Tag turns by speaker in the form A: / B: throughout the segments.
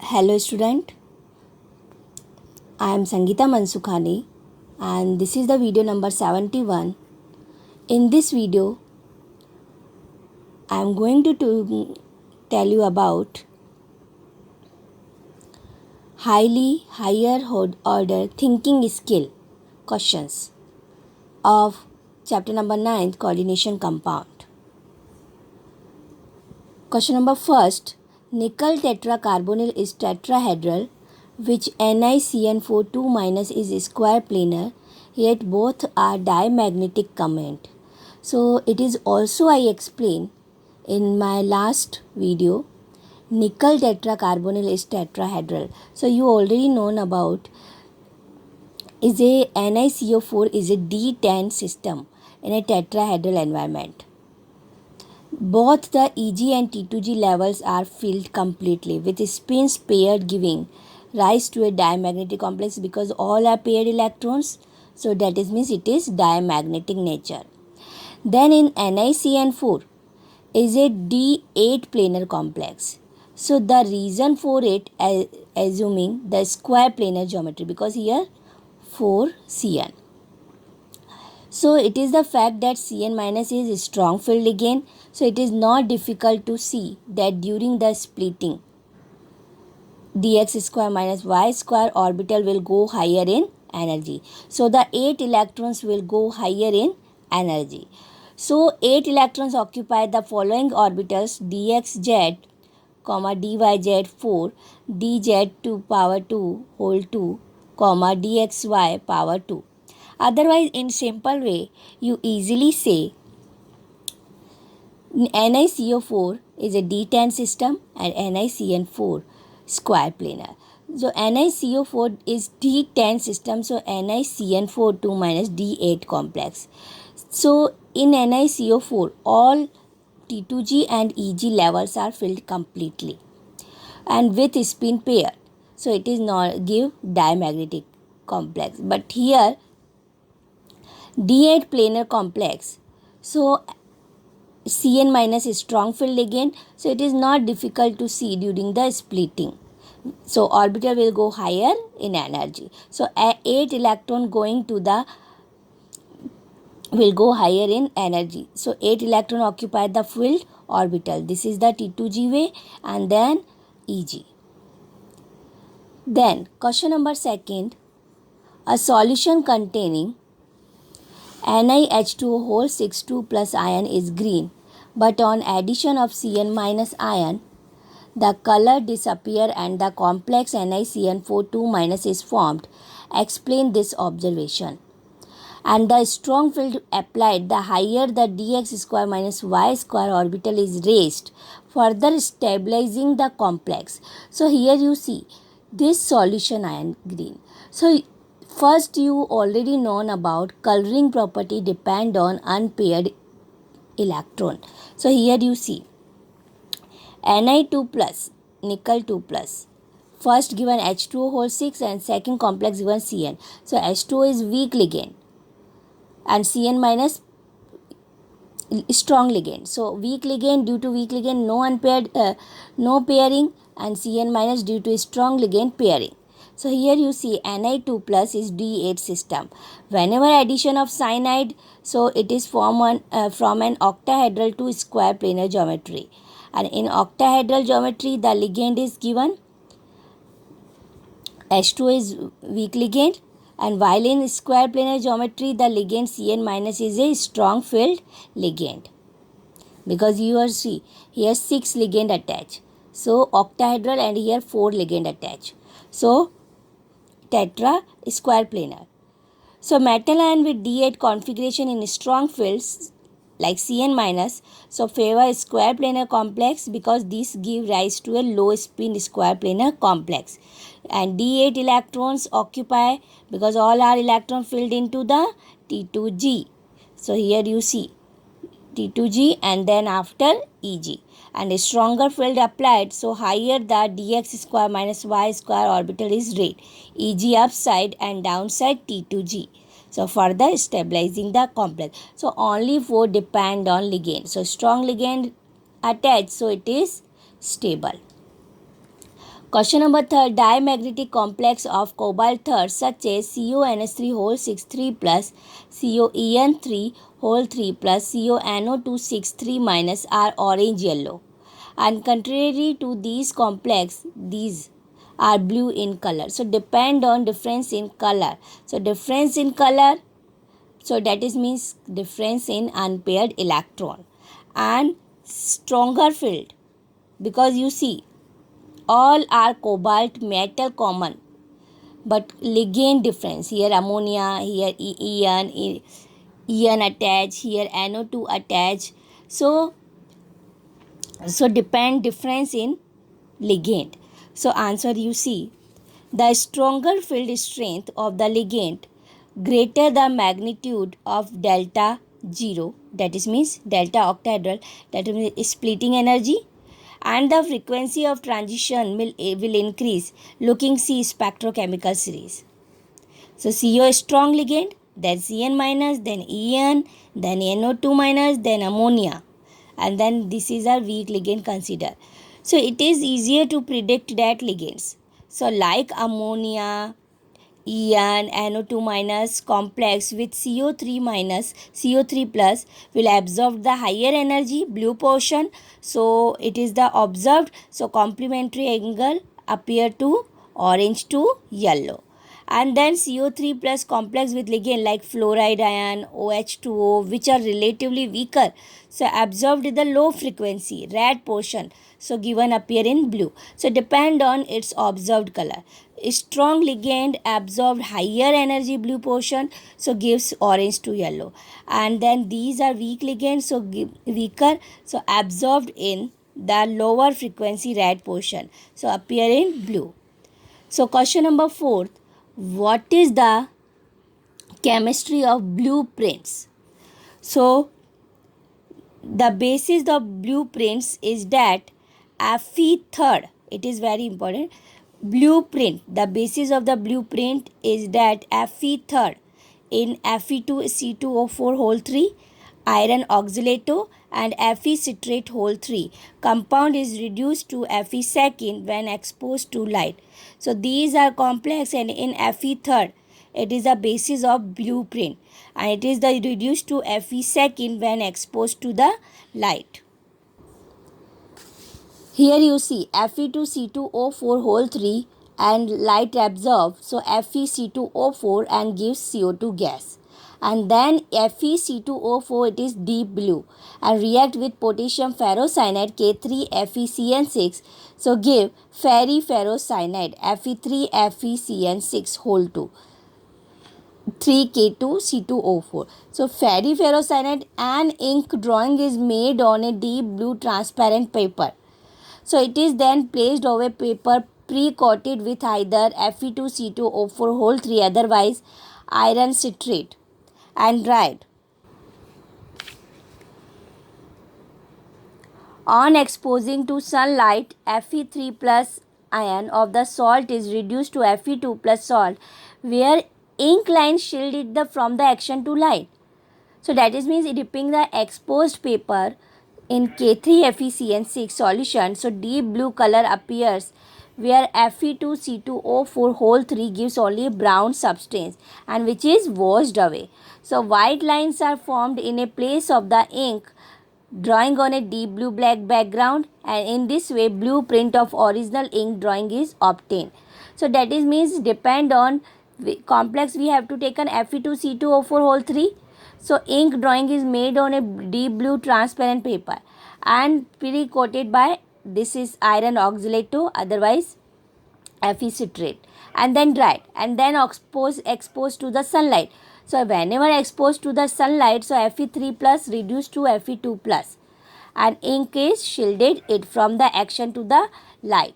A: Hello student, I am Sangeeta Mansukhani and this is the video number 71. In this video, I am going to tell you about higher order thinking skill questions of chapter number 9 coordination compound. Question number first, nickel tetracarbonyl is tetrahedral which NiCN4 2- is square planar, yet both are diamagnetic comment. So it is also I explained in my last video, nickel tetracarbonyl is tetrahedral. So you already known about is a NiCO4 is a D10 system in a tetrahedral environment. Both the Eg and T2G levels are filled completely with spins paired, giving rise to a diamagnetic complex because all are paired electrons. So that means it is diamagnetic nature. Then in NiCN4 is a D8 planar complex. So the reason for it assuming the square planar geometry because here 4 Cn. So it is the fact that Cn- is strong field ligand. So it is not difficult to see that during the splitting, dx square minus y square orbital will go higher in energy. So the 8 electrons will go higher in energy. So 8 electrons occupy the following orbitals dxz, dyz 4, dz to power 2 whole 2, dxy power 2. Otherwise, in simple way, you easily say NiCO4 is a D10 system and NiCN4 square planar. So NiCO4 is D10 system, so NiCN4 2- D8 complex. So in NiCO4, all T2G and Eg levels are filled completely and with spin pair. So it is not give diamagnetic complex. But here D8 planar complex. So Cn- is strong field ligand. So it is not difficult to see during the splitting. So orbital will go higher in energy. So 8 electron going to the will go higher in energy. So 8 electron occupy the filled orbital. This is the T2G way and then Eg. Then question number second, a solution containing NiH2O whole 6,2 plus ion is green, but on addition of Cn minus ion, the color disappear and the complex NiCN4 2- is formed. Explain this observation. And the strong field applied, the higher the dx square minus y square orbital is raised, further stabilizing the complex. So here you see this solution ion green. So first you already known about coloring property depend on unpaired electron. So here you see Ni2 plus, nickel 2 plus. First given H2O whole 6 and second complex given Cn. So H2O is weak ligand and Cn- strong ligand. So weak ligand, due to weak ligand no unpaired no pairing, and Cn- due to strong ligand pairing. So here you see Ni2 plus is D8 system. Whenever addition of cyanide, so it is from an octahedral to square planar geometry. And in octahedral geometry, the ligand is given H2 is weak ligand, and while in square planar geometry, the ligand Cn- is a strong field ligand. Because you are see here 6 ligand attached. So octahedral and here 4 ligand attached. So tetra square planar. So metal ion with D8 configuration in strong fields like Cn-, so favor square planar complex because this give rise to a low spin square planar complex. And D8 electrons occupy because all are electron filled into the T2G. So here you see T2G and then after Eg. And a stronger field applied, so higher the dx square minus y square orbital is rate. Eg upside and downside T2G. So further stabilizing the complex. So only 4 depend on ligand. So strong ligand attached, so it is stable. Question number 3. Diamagnetic complex of cobalt thirds such as CONH3 whole 6 3 plus COEN3 whole 3 plus CONO2 6 3 minus are orange yellow. And contrary to these complex, these are blue in color. So depend on difference in color. So difference in color, so that is means difference in unpaired electron and stronger field, because you see all are cobalt metal common but ligand difference. Here ammonia, here EN attach, here NO2 attach. So depend difference in ligand. So answer you see, the stronger field strength of the ligand greater the magnitude of delta 0, that is means delta octahedral, that means splitting energy, and the frequency of transition will increase. Looking see spectrochemical series. So CO strong ligand, then Cn minus, then En, then NO2 minus, then ammonia, and then this is our weak ligand consider. So it is easier to predict that ligands. So like ammonia, En, NO2 minus complex with CO3 minus, CO3 plus will absorb the higher energy blue portion. So it is the observed. So complementary angle appear to orange to yellow. And then CO3 plus complex with ligand like fluoride ion, OH2O, which are relatively weaker, so absorbed in the low frequency red portion, so given appear in blue. So depend on its observed color. A strong ligand absorbed higher energy blue portion, so gives orange to yellow. And then these are weak ligands, so weaker, so absorbed in the lower frequency red portion, so appear in blue. So question number 4. What is the chemistry of blueprints? So the basis of blueprints is that Fe third, it is very important. Blueprint, the basis of the blueprint is that Fe third in Fe2C2O4 whole 3 iron oxalato and Fe citrate whole 3 compound is reduced to Fe second when exposed to light. So these are complex, and in Fe third it is the basis of blueprint, and it is the reduced to Fe second when exposed to the light. Here you see Fe2C2O4 whole 3 and light absorbed, so FeC2O4 and gives CO2 gas. And then FeC2O4, it is deep blue and react with potassium ferrocyanide K3FeCN6, so give ferriferrocyanide Fe3FeCN6 whole 2. 3K2C2O4. So ferriferrocyanide and ink drawing is made on a deep blue transparent paper. So it is then placed over paper pre-coated with either Fe2C2O4 whole 3, otherwise iron citrate, and dried. On exposing to sunlight, Fe3 plus ion of the salt is reduced to Fe2 plus salt, where ink line shielded from the action to light. So that is means dipping the exposed paper in K3FeCN6 solution, so deep blue color appears, where Fe2C2O4 whole 3 gives only brown substance and which is washed away. So white lines are formed in a place of the ink drawing on a deep blue black background, and in this way blueprint of original ink drawing is obtained. So that is means depend on complex we have to take an Fe2C2O4 whole 3. So ink drawing is made on a deep blue transparent paper and pre-coated by, this is iron oxalato, otherwise Fe citrate, and then dried and then exposed to the sunlight. So whenever exposed to the sunlight, so Fe3 plus reduced to Fe2 plus, and ink is shielded it from the action to the light.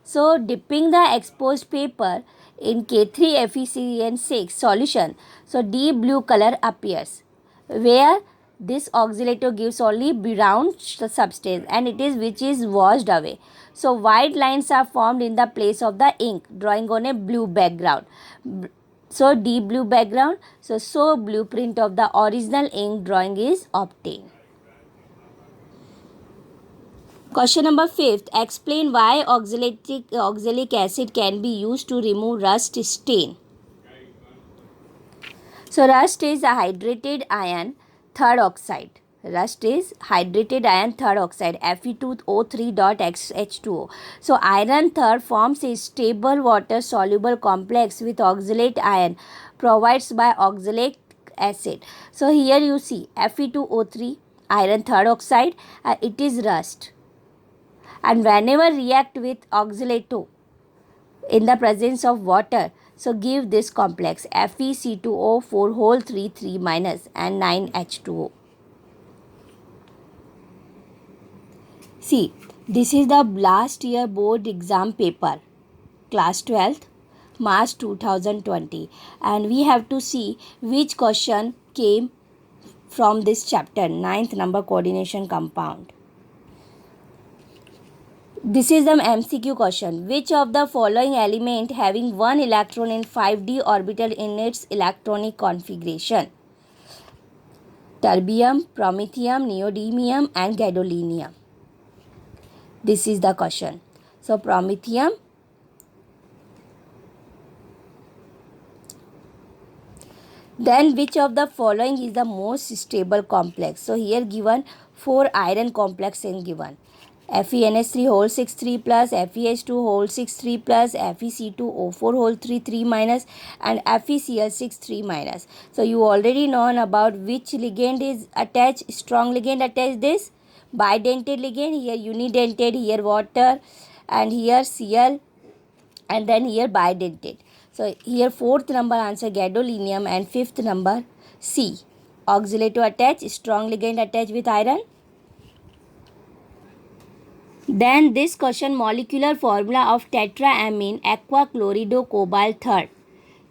A: So dipping the exposed paper in K3FeCN6 solution, so deep blue color appears, where this oxalato gives only brown substance and it is which is washed away. So white lines are formed in the place of the ink drawing on a blue background. So deep blue background, so blueprint of the original ink drawing is obtained. Question number 5th. Explain why oxalic acid can be used to remove rust stain. So rust is a hydrated iron third oxide. Rust is hydrated iron third oxide Fe2O3.H2O. So iron third forms a stable water soluble complex with oxalate ion provides by oxalic acid. So here you see Fe2O3 iron third oxide, it is rust, and whenever react with oxalato in the presence of water, so give this complex FeC2O4 whole 3 minus and 9H2O. See, this is the last year board exam paper, class 12th, March 2020, and we have to see which question came from this chapter, 9th number coordination compound. This is the MCQ question. Which of the following element having one electron in 5d orbital in its electronic configuration? Terbium, promethium, neodymium and gadolinium. This is the question. So promethium, then which of the following is the most stable complex? So here given 4 iron complex in given. FeNH3 whole 6 3 plus, FeH2 whole 6 3 plus, FeC2O4 whole 3 minus and FeCl6 3 minus. So you already know about which ligand is attached, strong ligand attached this, bidentate ligand, here unidentate, here water and here Cl and then here bidentate. So here 4th number answer gadolinium and 5th number C. Oxalato attached, strong ligand attached with iron. Then this question, molecular formula of tetraamine aquachlorido cobalt third.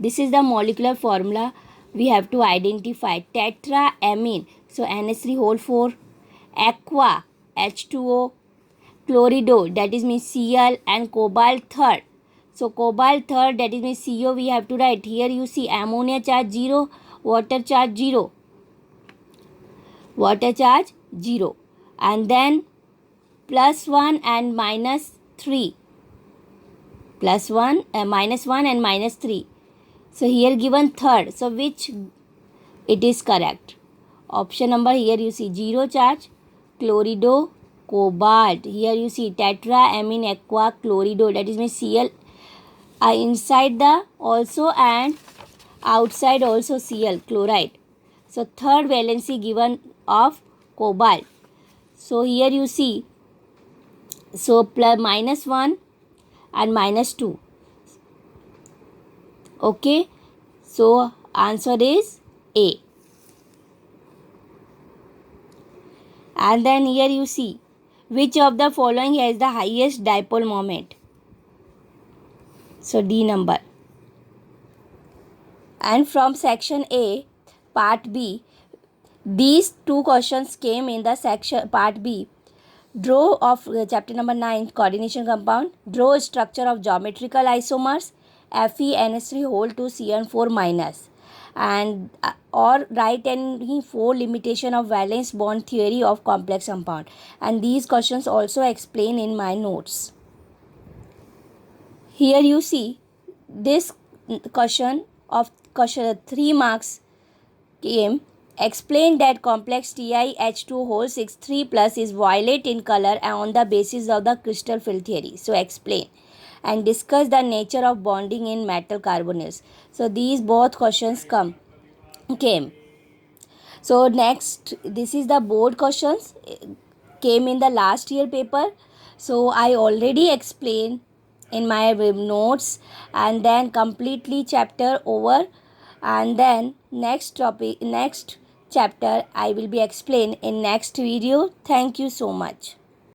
A: This is the molecular formula we have to identify. Tetraamine, so NH3 whole 4, aqua H2O, chlorido that is means Cl and cobalt third. So cobalt third that is means CO we have to write. Here you see ammonia charge 0, water charge 0. Water charge 0. And then plus 1 and minus 3. Plus 1, minus 1 and minus 3. So here given third. So which it is correct? Option number here you see 0 charge, chlorido, cobalt. Here you see tetraamine aqua chlorido that is means Cl inside the also and outside also Cl chloride. So third valency given of cobalt. So here you see, so plus minus 1 and minus 2. Okay, so answer is A. And then here you see which of the following has the highest dipole moment. So D number. And from section A, part B, these two questions came in the section part B. Draw of chapter number 9 coordination compound. Draw structure of geometrical isomers FeNH3 whole 2 CN4 minus, and or write any 4 limitation of valence bond theory of complex compound. And these questions also explain in my notes. Here you see this question of question 3 marks came. Explain that complex TiH2 whole 6 3 plus is violet in color and on the basis of the crystal field theory. So explain and discuss the nature of bonding in metal carbonyls. So these both questions came. So next, this is the board questions came in the last year paper. So I already explained in my notes and then completely chapter over, and then next topic, next chapter I will be explained in next video. Thank you so much.